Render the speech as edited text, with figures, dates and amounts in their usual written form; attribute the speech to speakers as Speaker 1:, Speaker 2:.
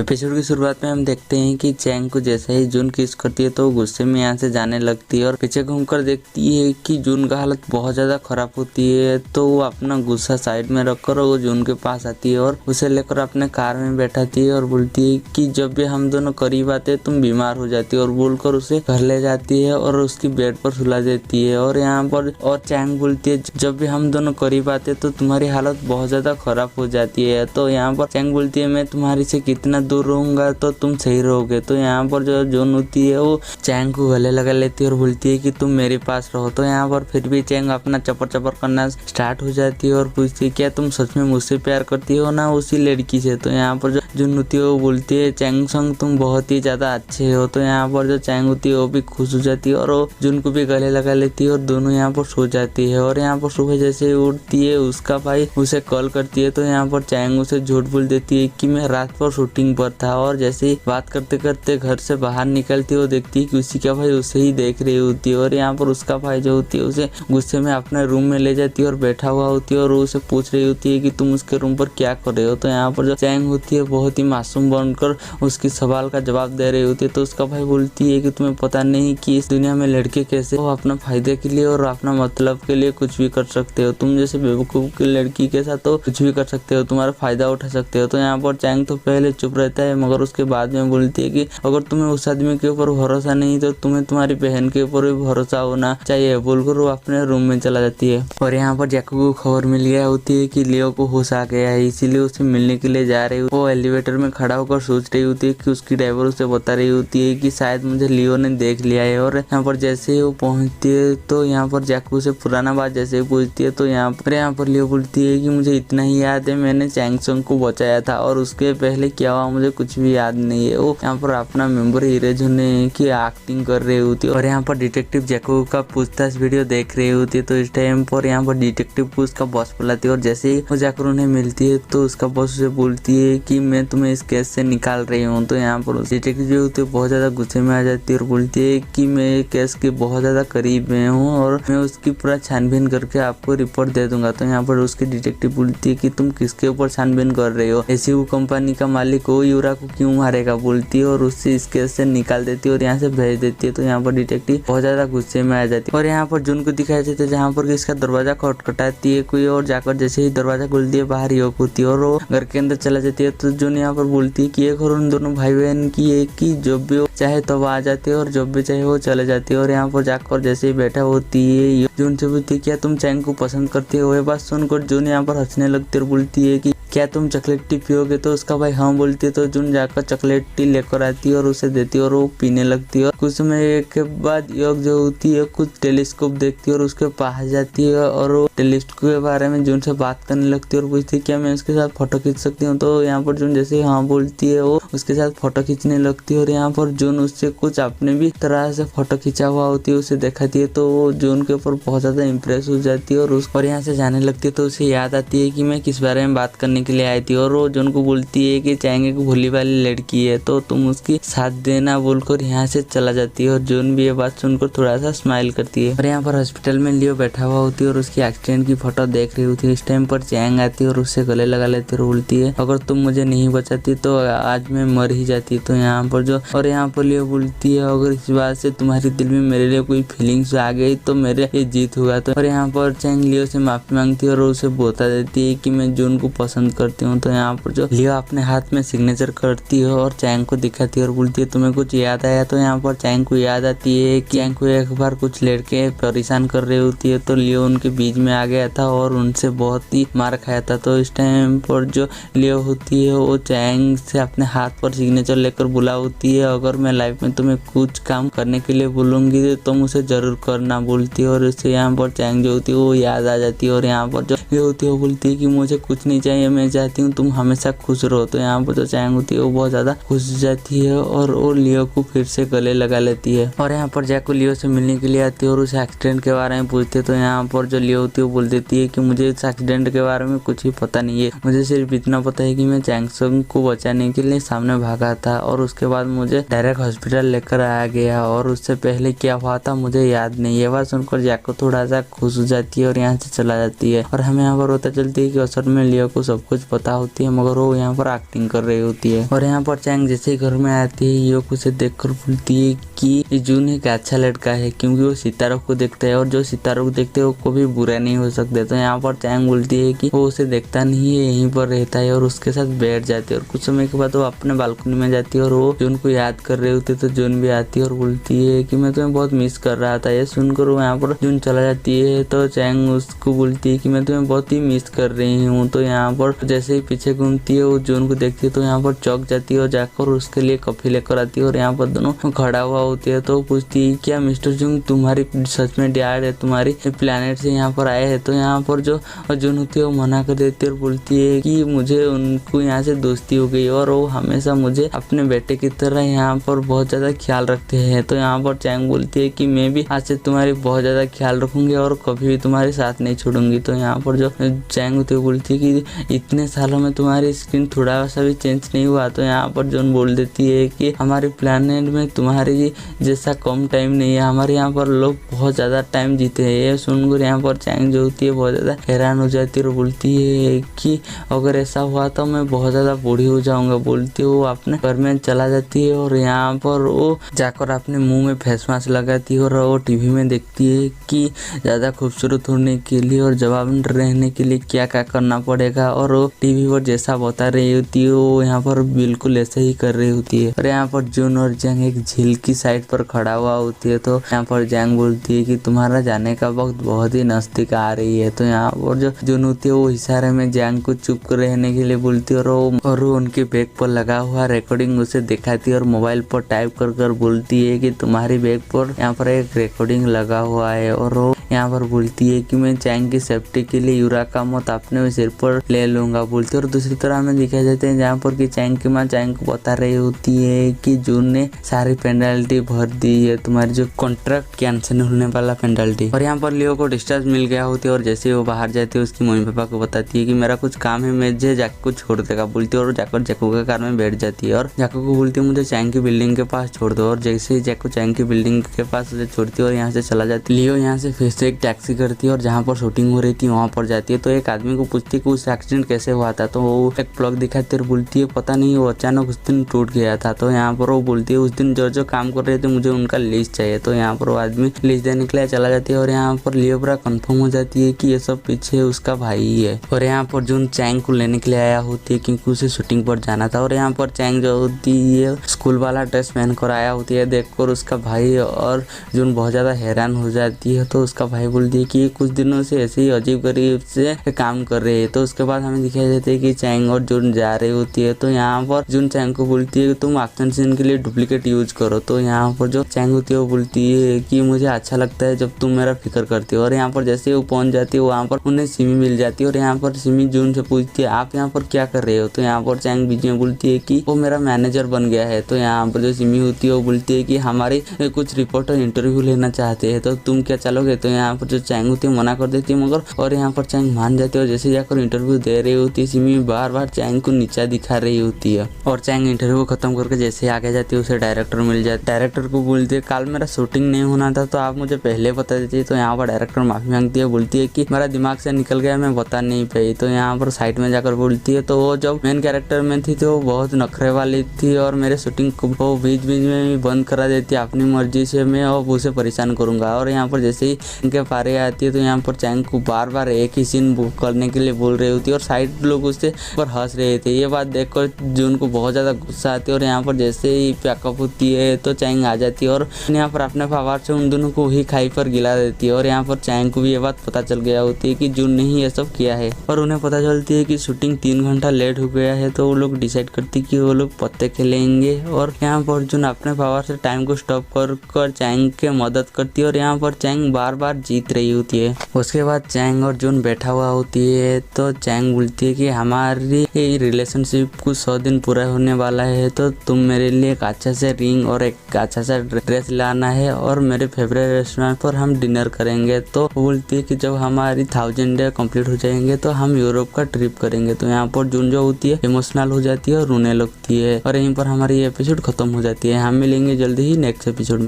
Speaker 1: Episode की शुरुआत में हम देखते हैं कि चैंग को जैसे ही जून किस करती है तो वो गुस्से में यहाँ से जाने लगती है और पीछे घूमकर देखती है कि जून का हालत बहुत ज्यादा खराब होती है। तो वो अपना गुस्सा साइड में रखकर वो जून के पास आती है और उसे लेकर अपने कार में बैठाती है और बोलती है कि जब भी हम दोनों करीब आते तुम बीमार हो जाती है और बोलकर उसे घर ले जाती है और उसकी बेड पर सुला देती है। और यहाँ पर और चैंग बोलती है जब भी हम दोनों करीब आते तो तुम्हारी हालत बहुत ज्यादा खराब हो जाती है। तो यहाँ पर चैंग बोलती है मैं तुम्हारी से कितना दूर रहूंगा तो तुम सही रहोगे। तो यहाँ पर जो जून होती है वो चैंग को गले लगा लेती है और बोलती है कि तुम मेरे पास रहो। तो यहाँ पर फिर भी चैंग अपना चपर चपर करना स्टार्ट हो जाती है और पूछती है क्या तुम सच में मुझसे प्यार करती हो ना उसी लड़की से। तो यहाँ पर जो जून होती है वो बोलती है चैंग संग तुम बहुत ही ज्यादा अच्छे हो। तो यहाँ पर जो चैंग होती है वो भी खुश हो जाती है और वो जून को भी गले लगा लेती है और दोनों यहाँ पर सो जाती है। और यहाँ पर सुबह जैसे उठती है उसका भाई उसे कॉल करती है। तो यहाँ पर चैंग उसे झूठ बोल देती है कि मैं रात पर शूटिंग पर था और जैसे ही बात करते करते घर से बाहर निकलती है वो देखती है कि उसी का भाई उसे ही देख रही होती है। और यहाँ पर उसका भाई जो होती है उसे गुस्से में अपने रूम में ले जाती है और बैठा हुआ होती है और उसे पूछ रही होती है कि तुम उसके रूम पर क्या कर रहे हो। तो यहाँ पर जो चैंग होती है बहुत ही मासूम बनकर उसकी सवाल का जवाब दे रही होती है। तो उसका भाई बोलती है कि तुम्हें पता नहीं कि इस दुनिया में लड़के कैसे वो अपना फायदे के लिए और अपना मतलब के लिए कुछ भी कर सकते हो। तुम जैसे बेवकूफ की लड़की के साथ तो कुछ भी कर सकते हो, तुम्हारा फायदा उठा सकते हो। तो यहाँ पर चैंग तो पहले चुप रहता है मगर उसके बाद में बोलती है कि अगर तुम्हें उस आदमी के ऊपर भरोसा नहीं तो तुम्हें तुम्हारी बहन के ऊपर भी भरोसा होना चाहिए बोलकर वो अपने रूम में चला जाती है। और यहाँ पर जैको को खबर मिल गया होती है कि लियो को होश आ गया है, इसीलिए उसे मिलने के लिए जा रही। वो एलिवेटर में खड़ा होकर सोच रही होती है कि उसकी ड्राइवर उसे बता रही होती है कि शायद मुझे लियो ने देख लिया है। और यहाँ पर जैसे ही वो पहुंचती है तो यहाँ पर जैको से पुराना बात जैसे ही पूछती है तो यहाँ पर लियो बोलती है कि मुझे इतना ही याद है मैंने चैंग संग को बचाया था और उसके पहले क्या हुआ मुझे कुछ भी याद नहीं है। वो यहाँ पर अपना मेंबर इरेज होने की एक्टिंग कर रही होती है और यहाँ पर डिटेक्टिव जैको का पूछताछ वीडियो देख रही होती है। तो इस टाइम पर यहाँ पर डिटेक्टिव को उसका बॉस बुलाती है और जैसे ही वो जाकर उन्हें मिलती है तो उसका बॉस उसे बोलती है कि मैं तुम्हें इस केस से निकाल रही हूँ। तो यहाँ पर डिटेक्टिव जो होती है बहुत ज्यादा गुस्से में आ जाती है और बोलती है कि मैं केस के बहुत ज्यादा करीब में हूँ और मैं उसकी पूरा छानबीन करके आपको रिपोर्ट दे दूंगा। तो यहाँ पर उसकी डिटेक्टिव बोलती है कि तुम किसके ऊपर छानबीन कर रहे हो, ऐसी वो कंपनी का मालिक हो यूरा को क्यों मारेगा बोलती है और उससे इस केस से निकाल देती है और यहाँ से भेज देती है। तो यहाँ पर डिटेक्टिव बहुत ज्यादा गुस्से में आ जाती है और यहाँ पर जून को दिखाया जाता है जहाँ पर इसका दरवाजा खटखटाती है कोई और जाकर जैसे ही दरवाजा खुलती है बाहर योग होती है और वो घर के अंदर चला जाती है। तो जून यहाँ पर बोलती है कि एक और उन दोनों भाई बहन की एक की जब भी चाहे तो आ जाते है और जब भी चाहे वो चले जाती है। और यहाँ पर जाकर जैसे ही बैठा होती है जून से बोलती है क्या तुम चैंग को पसंद करती हो। ये बात सुनकर जून यहाँ पर हंसने लगती है और बोलती है कि क्या तुम चॉकलेट टी पियोगे। तो उसका भाई हाँ बोलती है। तो जून जाकर चॉकलेट टी लेकर आती है और उसे देती है और वो पीने लगती है। कुछ समय के बाद योग जो होती है कुछ टेलीस्कोप देखती है और उसके पास जाती है और वो टेलीस्कोप के बारे में जून से बात करने लगती है और पूछती है क्या मैं उसके साथ फोटो खींच सकती हूँ। तो यहाँ पर जून जैसे हाँ बोलती है वो उसके साथ फोटो खींचने लगती है और यहाँ पर जून उससे कुछ अपने भी तरह से फोटो खींचा हुआ होती है उसे दिखाती है। तो वो जून के ऊपर बहुत ज्यादा इम्प्रेस हो जाती है और यहाँ से जाने लगती है। तो उसे याद आती है कि मैं किस बारे में बात करने के लिए आई थी और वो जून को बोलती है कि चैंग एक भोली वाली लड़की है तो तुम उसकी साथ देना बोलकर यहाँ से चला जाती है। और जून भी ये बात सुनकर थोड़ा सा स्माइल करती है। और यहाँ पर हॉस्पिटल में लियो बैठा हुआ होती है और उसकी एक्सीडेंट की फोटो देख रही होती है। इस टाइम पर चैंग आती है और उससे गले लगा लेती है और बोलती है अगर तुम मुझे नहीं बचाती तो आज मैं मर ही जाती। तो यहाँ पर जो और यहाँ पर लियो बोलती है अगर इस बात से तुम्हारे दिल में मेरे लिए कोई फीलिंग्स आ गई तो मेरे ये जीत होगा। तो और यहाँ पर चैंग लियो से माफी मांगती है और उसे बता देती है कि मैं जून को पसंद करती हूँ। तो यहाँ पर जो लियो अपने हाथ में सिग्नेचर करती है और चैंग को दिखाती है और बोलती है तुम्हें कुछ याद आया। तो यहाँ पर चैंग को याद आती है कि चैंग को एक बार कुछ लड़के परेशान कर रही होती है तो लियो उनके बीच में आ गया था और उनसे बहुत ही मार खाया था। तो इस टाइम पर जो लियो होती है वो चैंग से अपने हाथ पर सिग्नेचर लेकर बुला होती है अगर मैं लाइफ में तुम्हें कुछ काम करने के लिए बोलूंगी तो तुम उसे जरूर करना बोलती है। और इससे यहाँ पर चैंग जो होती है वो याद आ जाती है और यहाँ पर जो लियो होती है वो बोलती है कि मुझे कुछ नहीं चाहिए मैं चाहती हूँ तुम हमेशा खुश रहो। तो यहाँ पर जो चैंग होती है वो बहुत ज्यादा खुश हो जाती है और वो लियो को फिर से गले लगा लेती है। और यहाँ पर जैको लियो से मिलने के लिए आती है और उस एक्सीडेंट के बारे में पूछती है। तो यहाँ पर जो लियो होती है वो बोल देती है कि मुझे इस एक्सीडेंट के बारे में कुछ ही पता नहीं है, मुझे सिर्फ इतना पता है कि मैं चैंग संग को बचाने के लिए सामने भागा था और उसके बाद मुझे डायरेक्ट हॉस्पिटल लेकर आया गया। और उससे पहले क्या हुआ था मुझे याद नहीं। ये बात सुनकर जैको थोड़ा सा खुश हो जाती है और यहाँ से चला जाती है। और हमें यहाँ पर पता चलती है कि असल में लियो को सब कुछ पता होती है, मगर वो यहाँ पर एक्टिंग कर रही होती है। और यहाँ पर चैंग जैसे ही घर में आती है लियो को उसे देखकर बोलती है कि जून एक अच्छा लड़का है, क्योंकि वो सितारों को देखता है और जो सितारों को देखते हैं वो कभी बुरा नहीं हो सकते। तो यहाँ पर चैंग बोलती है कि वो उसे देखता नहीं है, यहीं पर रहता है, और उसके साथ बैठ जाती है। और कुछ समय के बाद वो अपने बालकनी में जाती है और वो जून को याद कर रही होती है। तो जून भी आती है और बोलती है कि मैं तुम्हें बहुत मिस कर रहा था। ये सुनकर वो यहाँ पर जून चला जाती है। तो चैंग उसको बोलती है कि मैं तुम्हें बहुत ही मिस कर रही हूँ। तो यहाँ पर जैसे ही पीछे घूमती है वो जून को देखती है तो यहाँ पर चौंक जाती है और जाकर उसके लिए कॉफी लेकर आती है। और यहाँ पर दोनों खड़ा हुआ होती है। तो पूछती है क्या मिस्टर जून तुम्हारी सच में डैड है, तुम्हारी प्लेनेट से यहाँ पर आए हैं? तो यहाँ पर जो जून होती है वो मना कर देती है और बोलती है कि मुझे उनको यहाँ से दोस्ती हो गई और वो हमेशा मुझे अपने बेटे की तरह यहाँ पर बहुत ज्यादा ख्याल रखते हैं। तो यहाँ पर चैंग बोलती है कि मैं भी आज से तुम्हारी बहुत ज्यादा ख्याल रखूंगी और कभी भी तुम्हारे साथ नहीं छोड़ूंगी। तो यहाँ पर जो चैंग होती है बोलती है कि इतने सालों में तुम्हारी स्किन थोड़ा सा भी चेंज नहीं हुआ। तो यहाँ पर जून बोल देती है कि हमारे प्लेनेट में तुम्हारी जैसा कम टाइम नहीं है, हमारे यहाँ पर लोग बहुत ज्यादा टाइम जीते हैं। ये सुनकर यहाँ पर चैंग जो होती है बहुत ज्यादा हैरान हो जाती है और बोलती है कि अगर ऐसा हुआ तो मैं बहुत ज्यादा बूढ़ी हो जाऊंगा। बोलती है वो अपने घर में चला जाती है और यहाँ पर वो जाकर अपने मुंह में फेस मास्क लगाती है और वो टीवी में देखती है कि ज्यादा खूबसूरत होने के लिए और जवान रहने के लिए क्या क्या करना पड़ेगा। और वो टीवी पर जैसा बता रही होती है वो यहाँ पर बिल्कुल ऐसे ही कर रही होती है। और यहाँ पर जून और जैंग एक झील की साइड पर खड़ा हुआ होती है। तो यहाँ पर जैंग बोलती है कि तुम्हारा जाने का वक्त बहुत ही नजदीक आ रही है। तो यहाँ पर जो जून होती है वो इशारे में जैंग को चुप कर रहने के लिए बोलती है और वो उनके बैग पर लगा हुआ रिकॉर्डिंग उसे दिखाती है और मोबाइल पर टाइप कर कर बोलती है कि तुम्हारी बैग पर यहाँ पर एक रिकॉर्डिंग लगा हुआ है। और वो यहाँ पर बोलती है कि मैं चैंग की सेफ्टी के लिए यूरा का मौत अपने सिर पर ले लूंगा बोलती है। और दूसरी तरह हमें दिखाई देते हैं जहाँ पर कि चैंग की माँ चैंग को बता रही होती है कि जून ने सारी पेनल्टी भर दी है, तुम्हारी जो कॉन्ट्रैक्ट कैंसिल होने वाला पेनल्टी। और यहाँ पर लियो को डिस्चार्ज मिल गया होती है और जैसे ही वो बाहर जाती है उसकी मम्मी पापा को बताती है कि मेरा कुछ काम है, मुझे जैको को छोड़ देगा बोलती है। और जाकर जैको के कार में बैठ जाती है और जैको को बोलती है मुझे चैंग की बिल्डिंग के पास छोड़ दो। और जैसे ही जैको चैंग की बिल्डिंग के पास उसे छोड़ती है और यहाँ से चला जाती है। लियो यहाँ से फिर से एक टैक्सी करती है और जहाँ पर शूटिंग हो रही थी वहाँ पर जाती है। तो एक आदमी को पूछती है कि उस एक्सीडेंट कैसे हुआ था। तो वो एक प्लग दिखाती है और बोलती है पता नहीं वो अचानक उस दिन टूट गया था। तो यहाँ पर वो बोलती है उस दिन जो काम कर रहे थे मुझे उनका लिस्ट चाहिए। तो यहाँ पर वो आदमी लिस्ट देने के लिए चला जाती है और यहाँ पर लियो पूरा कंफर्म हो जाती है कि ये सब पीछे उसका भाई ही है। और यहाँ पर जून चैंग को लेने के लिए आया होती है क्योंकि उसे शूटिंग पर जाना था। और यहाँ पर चैंग जो होती है स्कूल वाला ड्रेस पहन कर आया होती है देखकर उसका भाई, और जून बहुत ज्यादा हैरान हो जाती है। तो उसका भाई बोलती है कि कुछ दिनों से ऐसे ही अजीब गरीब से काम कर रहे हैं। तो उसके बाद हमें दिखाई देता है कि चैंग और जून जा रही होती है। तो यहाँ पर जून चैंग को बोलती है कि तुम एक्शन सीन के लिए डुप्लीकेट यूज करो। तो यहाँ पर जो चैंग होती है वो बोलती है कि मुझे अच्छा लगता है जब तुम मेरा फिक्र करती हो। और यहाँ पर जैसे वो पहुंच जाती है वहाँ पर उन्हें सिमी मिल जाती है और यहाँ पर सिमी जून से पूछती है आप यहाँ पर क्या कर रहे हो। तो यहाँ पर चैंग बीच में बोलती है कि वो मेरा मैनेजर बन गया है। तो यहाँ पर जो सिमी होती है वो बोलती है कि हमारे कुछ रिपोर्टर इंटरव्यू लेना चाहते हैं तो तुम क्या चलोगे। तो यहाँ पर जो चैंग होती है मना कर देती है मगर, और यहाँ पर चैंग मान जाती है और जैसे जाकर इंटरव्यू दे रही होती है सिमी बार बार चैंग को नीचा दिखा रही होती है। और चैंग इंटरव्यू खत्म करके जैसे आगे जाती है उसे डायरेक्टर मिल जाती है। डायरेक्टर को बोलती है कल मेरा शूटिंग नहीं होना था तो आप मुझे पहले बता देती। तो यहाँ पर डायरेक्टर माफी मांगती है, बोलती है कि मेरा दिमाग से निकल गया, मैं बता नहीं पाई। तो यहाँ पर साइड में जाकर बोलती है तो वो जब मेन कैरेक्टर में थी तो वो बहुत नखरे वाली थी और मेरे शूटिंग को बीच बीच में भी बंद करा देती है अपनी मर्जी से, मैं अब उसे परेशान करूंगा। और यहाँ पर जैसे ही इनके पारे आती है तो यहाँ पर चैंग को बार बार एक ही सीन बुक करने के लिए बोल रही होती है और साइड लोग उससे पर हंस रहे थे। ये बात देखकर जून को बहुत ज्यादा गुस्सा आती है और यहाँ पर जैसे ही पैकअप होती है तो चैंग आ जाती है और यहाँ पर अपने पावर से उन दोनों को ही खाई पर गिला देती है। और यहाँ पर चैंग को भी ये बात पता चल गया होती है कि जून ने ही ये सब किया है और उन्हें पता चलती है कि शूटिंग 3 घंटा लेट हो गया है। तो वो लोग डिसाइड करती कि वो लोग पत्ते खेलेंगे और यहाँ पर जून अपने पावर से टाइम को स्टॉप कर चैंग के मदद करती है। और यहाँ पर चैंग बार बार जीत रही होती है। उसके बाद चैंग और जून बैठा हुआ होती है तो चैंग बोलती है कि हमारी रिलेशनशिप कुछ 100 दिन पूरा होने वाला है, तो तुम मेरे लिए एक अच्छा से रिंग और एक अच्छा सा ड्रेस लाना है और मेरे फेवरेट रेस्टोरेंट पर हम डिनर करेंगे। तो वो बोलती है कि जब हमारी 1000 डे कंप्लीट हो जाएंगे तो हम यूरोप का ट्रिप करेंगे। तो यहाँ पर जून जो होती है इमोशनल हो जाती है और रोने लगती है और यहीं पर हमारी एपिसोड खत्म हो जाती है। हम मिलेंगे जल्दी ही नेक्स्ट एपिसोड में।